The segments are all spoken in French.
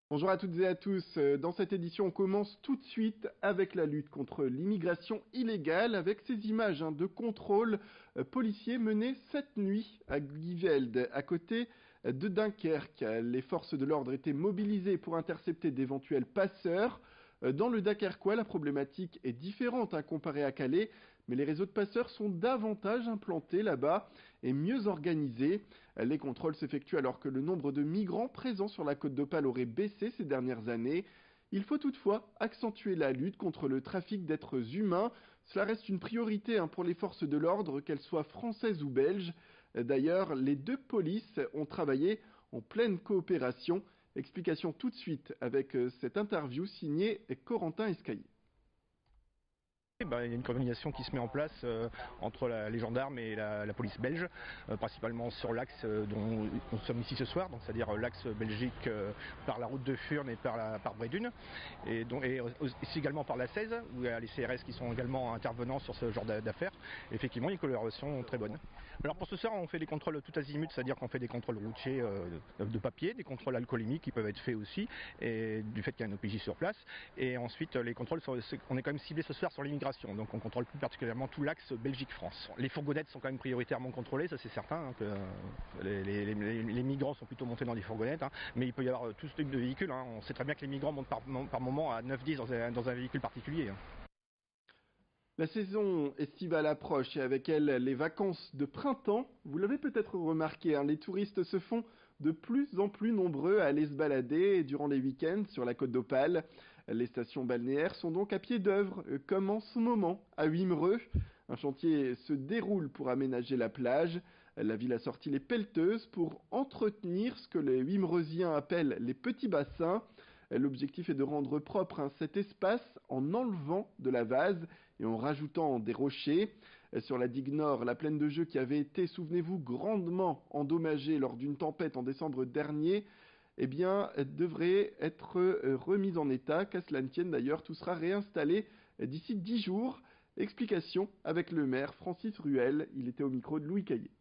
Bonjour à toutes et à tous. Dans cette édition, on commence tout de suite avec la lutte contre l'immigration illégale, avec ces images de contrôles policiers menés cette nuit à Givelde, à côté de Dunkerque. Les forces de l'ordre étaient mobilisées pour intercepter d'éventuels passeurs. Dans le Dunkerquois, la problématique est différente comparée à Calais, mais les réseaux de passeurs sont davantage implantés là-bas et mieux organisés. Les contrôles s'effectuent alors que le nombre de migrants présents sur la côte d'Opale aurait baissé ces dernières années. Il faut toutefois accentuer la lutte contre le trafic d'êtres humains. Cela reste une priorité pour les forces de l'ordre, qu'elles soient françaises ou belges. D'ailleurs, les deux polices ont travaillé en pleine coopération. Explication tout de suite avec cette interview signée Corentin Escaillé. Il y a une coordination qui se met en place entre les gendarmes et la police belge, principalement sur l'axe dont nous sommes ici ce soir, donc c'est-à-dire l'axe Belgique par la route de Furnes et par Bredune, et aussi également par la 16, où il y a les CRS qui sont également intervenants sur ce genre d'affaires. Effectivement, les collaborations sont très bonnes. Alors pour ce soir, on fait des contrôles tout azimut, c'est-à-dire qu'on fait des contrôles routiers de papier, des contrôles alcoolémiques qui peuvent être faits aussi, et du fait qu'il y a un OPJ sur place. Et ensuite, les contrôles, on est quand même ciblé ce soir sur l'immigration. Donc on contrôle plus particulièrement tout l'axe Belgique-France. Les fourgonnettes sont quand même prioritairement contrôlées, ça c'est certain, que les migrants sont plutôt montés dans des fourgonnettes, mais il peut y avoir tout type de véhicules. On sait très bien que les migrants montent par moment à 9-10 dans un véhicule particulier. La saison estivale approche et avec elle les vacances de printemps. Vous l'avez peut-être remarqué, les touristes se font de plus en plus nombreux à aller se balader durant les week-ends sur la côte d'Opale. Les stations balnéaires sont donc à pied d'œuvre, comme en ce moment à Wimereux. Un chantier se déroule pour aménager la plage. La ville a sorti les pelleteuses pour entretenir ce que les Wimereusiens appellent les petits bassins. L'objectif est de rendre propre cet espace en enlevant de la vase et en rajoutant des rochers. Sur la digue nord, la plaine de jeu qui avait été, souvenez-vous, grandement endommagée lors d'une tempête en décembre dernier, devrait être remise en état. Qu'à cela ne tienne d'ailleurs, tout sera réinstallé d'ici 10 jours. Explication avec le maire Francis Ruel, il était au micro de Louis Caillé.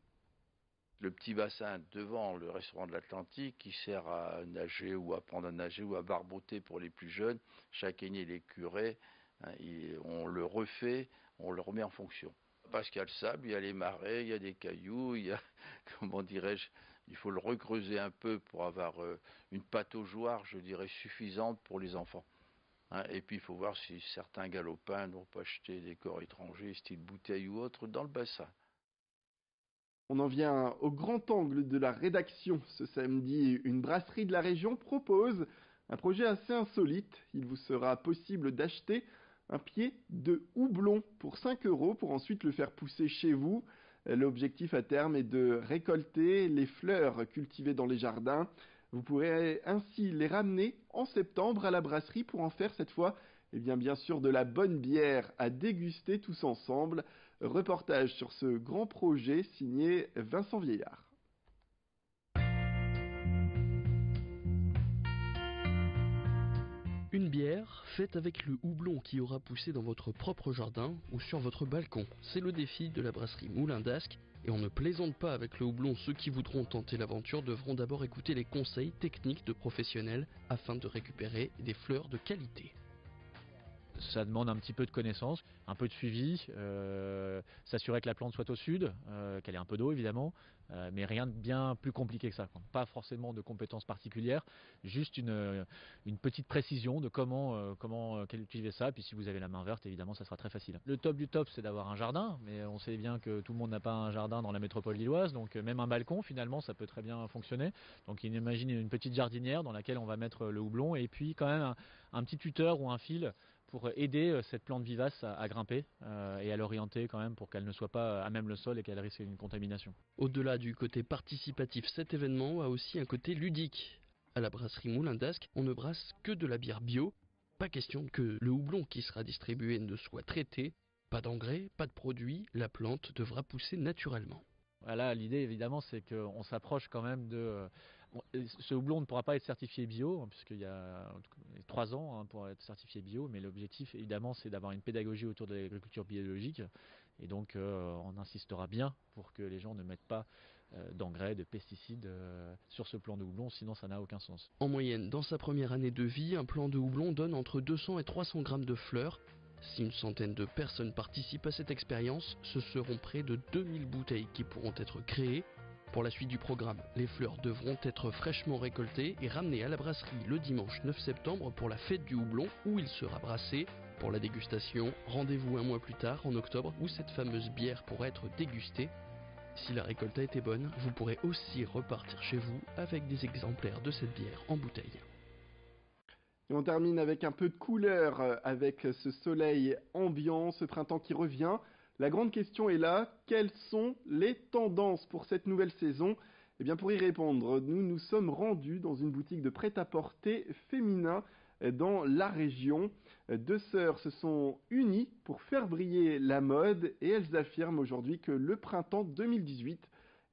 Le petit bassin devant le restaurant de l'Atlantique qui sert à nager ou à apprendre à nager ou à barbouter pour les plus jeunes. Chaque année, les curés, on le refait, on le remet en fonction. Parce qu'il y a le sable, il y a les marais, il y a des cailloux, il y a, comment dirais-je, il faut le recreuser un peu pour avoir une pataugeoire, je dirais, suffisante pour les enfants. Et puis il faut voir si certains galopins n'ont pas jeté des corps étrangers, style bouteille ou autre, dans le bassin. On en vient au grand angle de la rédaction. Ce samedi, une brasserie de la région propose un projet assez insolite. Il vous sera possible d'acheter un pied de houblon pour 5 € pour ensuite le faire pousser chez vous. L'objectif à terme est de récolter les fleurs cultivées dans les jardins. Vous pourrez ainsi les ramener en septembre à la brasserie pour en faire cette fois, bien sûr, de la bonne bière à déguster tous ensemble. Reportage sur ce grand projet signé Vincent Vieillard. Une bière faite avec le houblon qui aura poussé dans votre propre jardin ou sur votre balcon. C'est le défi de la brasserie Moulin d'Ascq. Et on ne plaisante pas avec le houblon. Ceux qui voudront tenter l'aventure devront d'abord écouter les conseils techniques de professionnels afin de récupérer des fleurs de qualité. Ça demande un petit peu de connaissance, un peu de suivi, s'assurer que la plante soit au sud, qu'elle ait un peu d'eau évidemment, mais rien de bien plus compliqué que ça. Pas forcément de compétences particulières, juste une petite précision de comment cultiver ça. Puis si vous avez la main verte, évidemment, ça sera très facile. Le top du top, c'est d'avoir un jardin, mais on sait bien que tout le monde n'a pas un jardin dans la métropole lilloise, donc même un balcon, finalement, ça peut très bien fonctionner. Donc imagine une petite jardinière dans laquelle on va mettre le houblon et puis quand même un petit tuteur ou un fil pour aider cette plante vivace à grimper et à l'orienter quand même pour qu'elle ne soit pas à même le sol et qu'elle risque une contamination. Au-delà du côté participatif, cet événement a aussi un côté ludique. À la brasserie Moulin d'Ascq, on ne brasse que de la bière bio. Pas question que le houblon qui sera distribué ne soit traité. Pas d'engrais, pas de produits, la plante devra pousser naturellement. Voilà, l'idée évidemment c'est qu'on s'approche quand même de... Ce houblon ne pourra pas être certifié bio puisqu'il y a 3 ans pour être certifié bio, mais l'objectif évidemment c'est d'avoir une pédagogie autour de l'agriculture biologique et donc on insistera bien pour que les gens ne mettent pas d'engrais, de pesticides sur ce plant de houblon, sinon ça n'a aucun sens. En moyenne, dans sa première année de vie, un plant de houblon donne entre 200 et 300 grammes de fleurs. Si une centaine de personnes participent à cette expérience, ce seront près de 2000 bouteilles qui pourront être créées. Pour la suite du programme, les fleurs devront être fraîchement récoltées et ramenées à la brasserie le dimanche 9 septembre pour la fête du houblon où il sera brassé. Pour la dégustation, rendez-vous un mois plus tard, en octobre, où cette fameuse bière pourra être dégustée. Si la récolte a été bonne, vous pourrez aussi repartir chez vous avec des exemplaires de cette bière en bouteille. Et on termine avec un peu de couleur, avec ce soleil ambiant, ce printemps qui revient. La grande question est là, quelles sont les tendances pour cette nouvelle saison ? Eh bien pour y répondre, nous nous sommes rendus dans une boutique de prêt-à-porter féminin dans la région. Deux sœurs se sont unies pour faire briller la mode et elles affirment aujourd'hui que le printemps 2018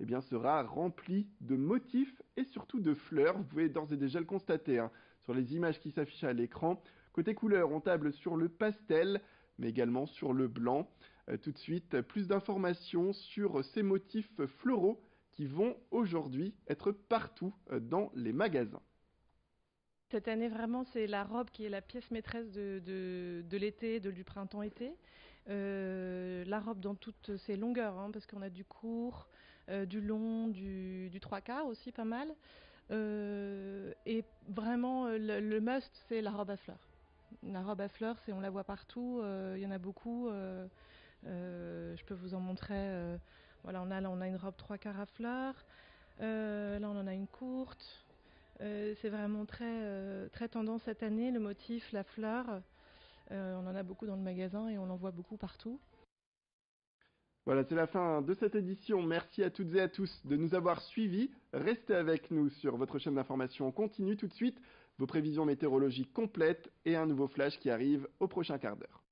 eh bien, sera rempli de motifs et surtout de fleurs. Vous pouvez d'ores et déjà le constater sur les images qui s'affichent à l'écran. Côté couleur, on table sur le pastel, mais également sur le blanc. Tout de suite, plus d'informations sur ces motifs floraux qui vont aujourd'hui être partout dans les magasins. Cette année, vraiment, c'est la robe qui est la pièce maîtresse de l'été, du printemps-été. La robe dans toutes ses longueurs, parce qu'on a du court, du long, du 3/4 aussi, pas mal. Et vraiment, le must, c'est la robe à fleurs. La robe à fleurs, on la voit partout, il y en a beaucoup. Je peux vous en montrer. Voilà, on a une robe 3/4 à fleurs. Là, on en a une courte. C'est vraiment très tendance cette année, le motif, la fleur. On en a beaucoup dans le magasin et on en voit beaucoup partout. Voilà, c'est la fin de cette édition. Merci à toutes et à tous de nous avoir suivis. Restez avec nous sur votre chaîne d'information. On continue tout de suite vos prévisions météorologiques complètes et un nouveau flash qui arrive au prochain quart d'heure.